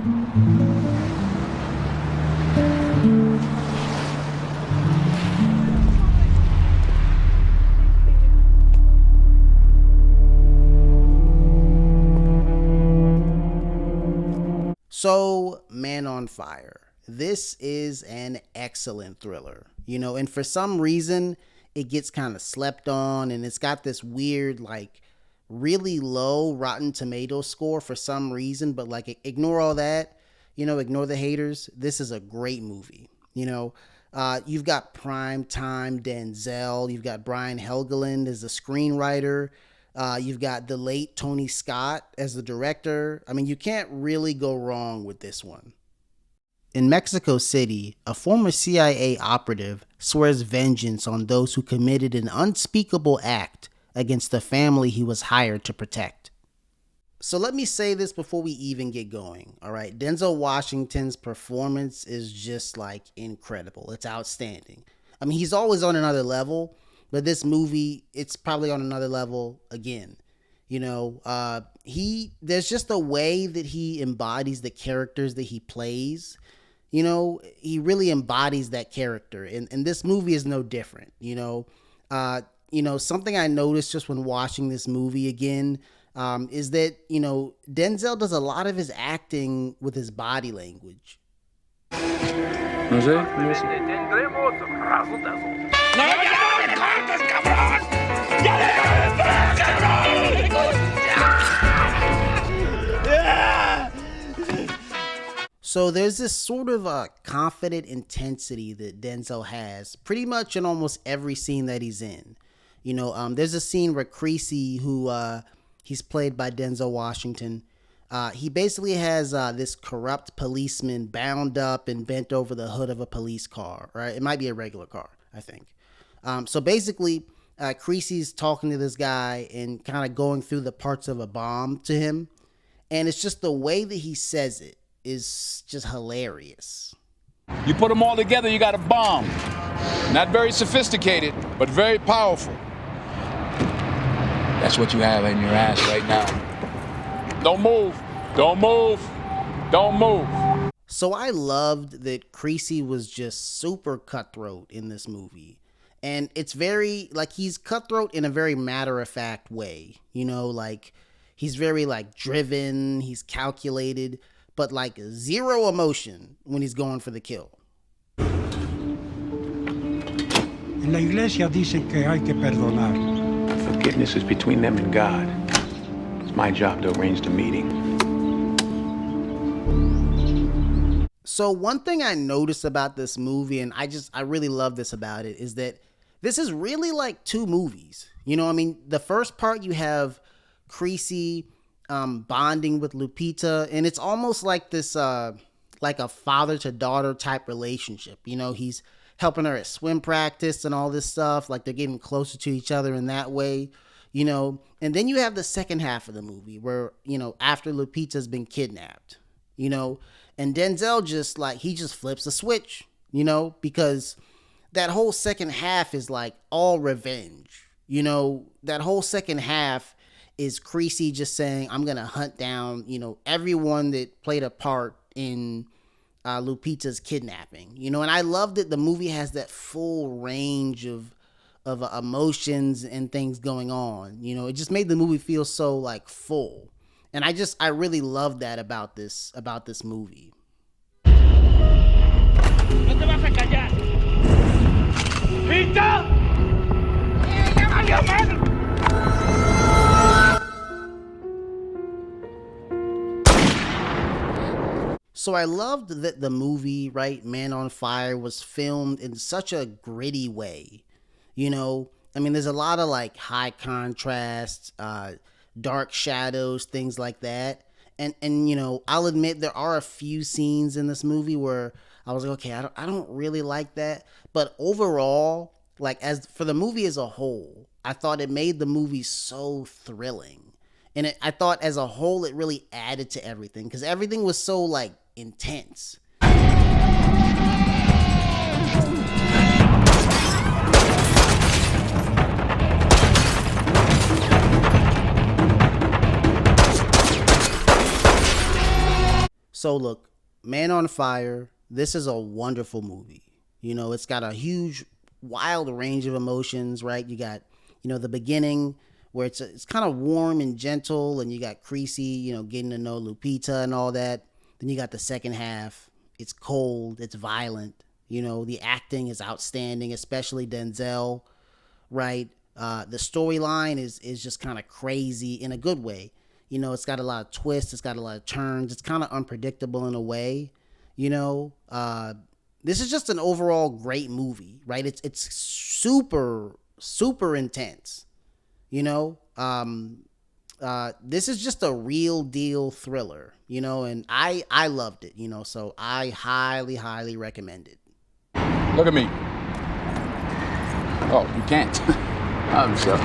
So, Man on Fire. This is an excellent thriller, and for some reason, it gets kind of slept on, and it's got this weird, like, really low Rotten Tomato score for some reason, but, like, ignore all that, ignore the haters. This is a great movie, You've got prime time Denzel, you've got Brian Helgeland as the screenwriter, you've got the late Tony Scott as the director. I mean, you can't really go wrong with this one. In Mexico City, a former CIA operative swears vengeance on those who committed an unspeakable act against the family he was hired to protect. So let me say this before we even get going, all right? Denzel Washington's performance is just, like, incredible. It's outstanding. I mean, he's always on another level, but this movie, it's probably on another level again. There's just a way that he embodies the characters that he plays. He really embodies that character, and this movie is no different. Something I noticed just when watching this movie again is that Denzel does a lot of his acting with his body language. No sé, tendremos razzle dazzle. ¡No, ya no me cortes, cabrón! ¡Ya déjame en paz, cabrón! So there's this sort of confident intensity that Denzel has pretty much in almost every scene that he's in. There's a scene where Creasy, who he's played by Denzel Washington, he basically has this corrupt policeman bound up and bent over the hood of a police car, right? It might be a regular car, I think. So basically, Creasy's talking to this guy and kind of going through the parts of a bomb to him. And it's just the way that he says it is just hilarious. You put them all together, you got a bomb. Not very sophisticated, but very powerful. That's what you have in your ass right now. Don't move. Don't move. Don't move. So I loved that Creasy was just super cutthroat in this movie. And it's very, like, he's cutthroat in a very matter-of-fact way. Like, he's very, like, driven, he's calculated, but, like, zero emotion when he's going for the kill. En la iglesia dicen que hay que perdonar. Forgiveness is between them and God. It's my job to arrange the meeting. So one thing I noticed about this movie, and I really love this about it, is that this is really like two movies. The first part you have Creasy bonding with Lupita, and it's almost like this, like a father to daughter type relationship. He's helping her at swim practice and all this stuff. Like, they're getting closer to each other in that way, and then you have the second half of the movie where, after Lupita's been kidnapped, and Denzel just flips a switch, because that whole second half is like all revenge. That whole second half is Creasy just saying, I'm going to hunt down, everyone that played a part in Lupita's kidnapping, and I love that the movie has that full range of emotions and things going on. It just made the movie feel so, like, full. And I really love that about this movie. No te vas a callar. ¡Pita! ¡Ya valió madre! So I loved that the movie, right, Man on Fire, was filmed in such a gritty way. There's a lot of, like, high contrast, dark shadows, things like that. And I'll admit there are a few scenes in this movie where I was like, okay, I don't really like that. But overall, like, as for the movie as a whole, I thought it made the movie so thrilling. And I thought as a whole, it really added to everything, because everything was so, like, intense. So look, Man on Fire, this is a wonderful movie. You know, it's got a huge, wild range of emotions, right? You got, the beginning where it's kind of warm and gentle, and you got Creasy, getting to know Lupita and all that. Then you got the second half. It's cold, it's violent. The acting is outstanding, especially Denzel, right? The storyline is just kind of crazy in a good way. It's got a lot of twists, it's got a lot of turns. It's kind of unpredictable in a way. This is just an overall great movie, right? It's super super intense. This is just a real deal thriller. And I loved it. So I highly highly recommend it. Look at me. Oh, you can't. I'm sorry.